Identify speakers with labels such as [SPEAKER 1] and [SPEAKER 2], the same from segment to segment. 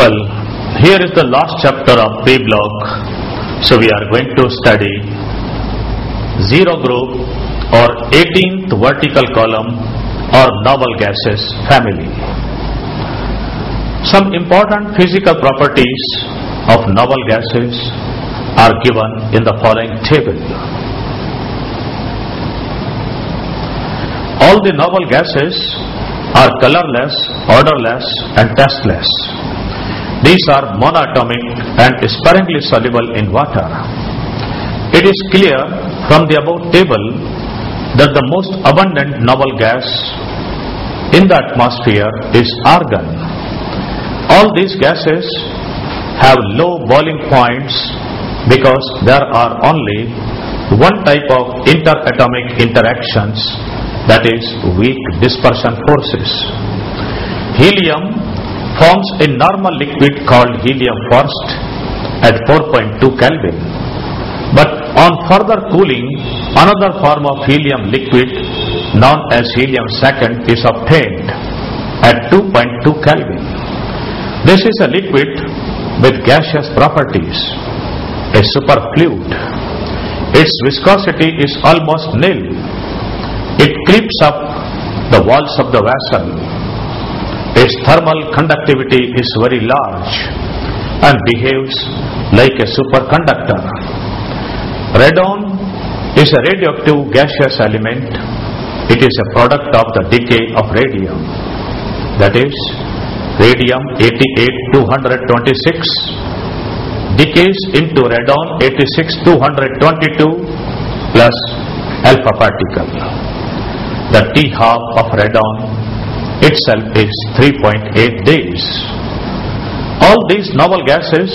[SPEAKER 1] Well, here is the last chapter of P block. So we are going to study zero group or 18th vertical column or noble gases family. Some important physical properties of noble gases are given in the following table. All the noble gases are colorless, odorless and tasteless. These are monatomic and sparingly soluble in water. It is clear from the above table that the most abundant noble gas in the atmosphere is argon. All these gases have low boiling points because there are only one type of interatomic interactions, that is weak dispersion forces. Helium forms a normal liquid called helium first at 4.2 Kelvin. But on further cooling, another form of helium liquid known as helium second is obtained at 2.2 Kelvin. This is a liquid with gaseous properties, a superfluid. Its viscosity is almost nil. It creeps up the walls of the vessel. Its thermal conductivity is very large and behaves like a superconductor. Radon is a radioactive gaseous element. It is a product of the decay of radium. That is, radium-88-226 decays into radon 86-222 plus alpha particle. The T-half of radon itself is 3.8 days. All these noble gases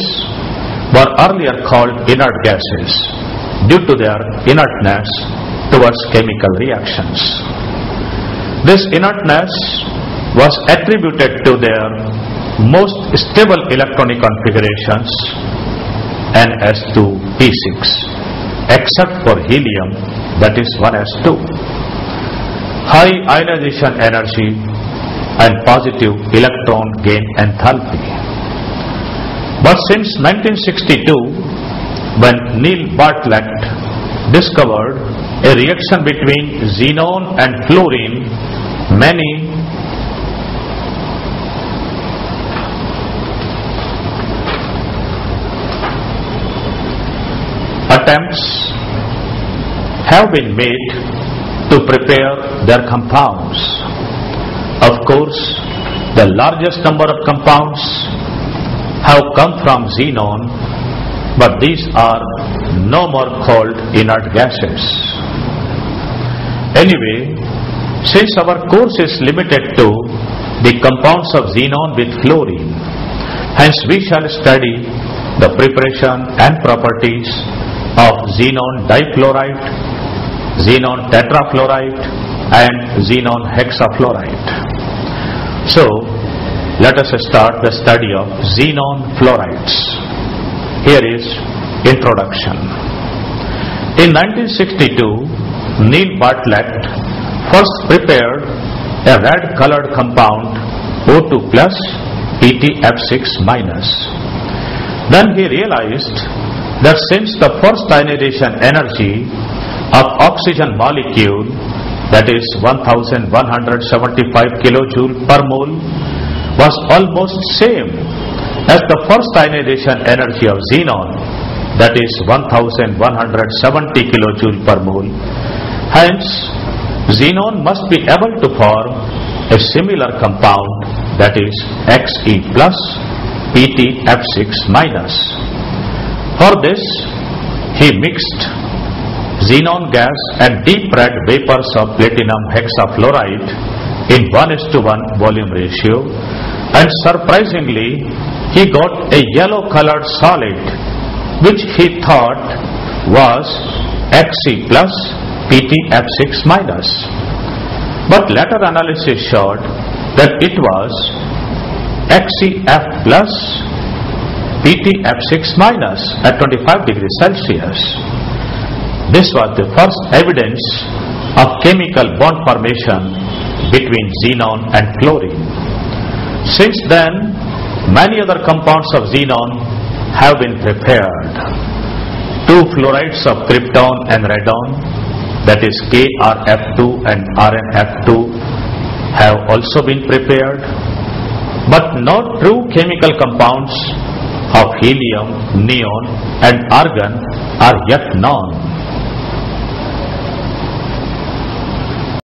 [SPEAKER 1] were earlier called inert gases due to their inertness towards chemical reactions. This inertness was attributed to their most stable electronic configurations Ns2P6 except for helium, that is 1s2. High ionization energy and positive electron gain enthalpy. But since 1962, when Neil Bartlett discovered a reaction between xenon and fluorine, many attempts have been made to prepare their compounds. Of course, the largest number of compounds have come from xenon, but these are no more called inert gases. Anyway, since our course is limited to the compounds of xenon with fluorine, hence we shall study the preparation and properties of xenon difluoride, xenon tetrafluoride and xenon hexafluoride. So, let us start the study of xenon fluorides. Here is introduction. In 1962, Neil Bartlett first prepared a red colored compound O2 plus PtF6 minus. Then he realized that since the first ionization energy of oxygen molecule, that is 1175 kilojoule per mole, was almost same as the first ionization energy of xenon, that is 1170 kilojoule per mole. Hence, xenon must be able to form a similar compound, that is Xe plus PtF6 minus. For this, he mixed xenon gas and deep red vapors of platinum hexafluoride in 1:1 volume ratio, and surprisingly he got a yellow colored solid which he thought was Xe plus PtF6 minus. But later analysis showed that it was XeF plus PtF6 minus at 25 degrees Celsius. This was the first evidence of chemical bond formation between xenon and fluorine. Since then, Many other compounds of xenon have been prepared. 2 fluorides of krypton and radon, that is KrF2 and RnF2, have also been prepared, but no true chemical compounds of helium, neon and argon are yet known.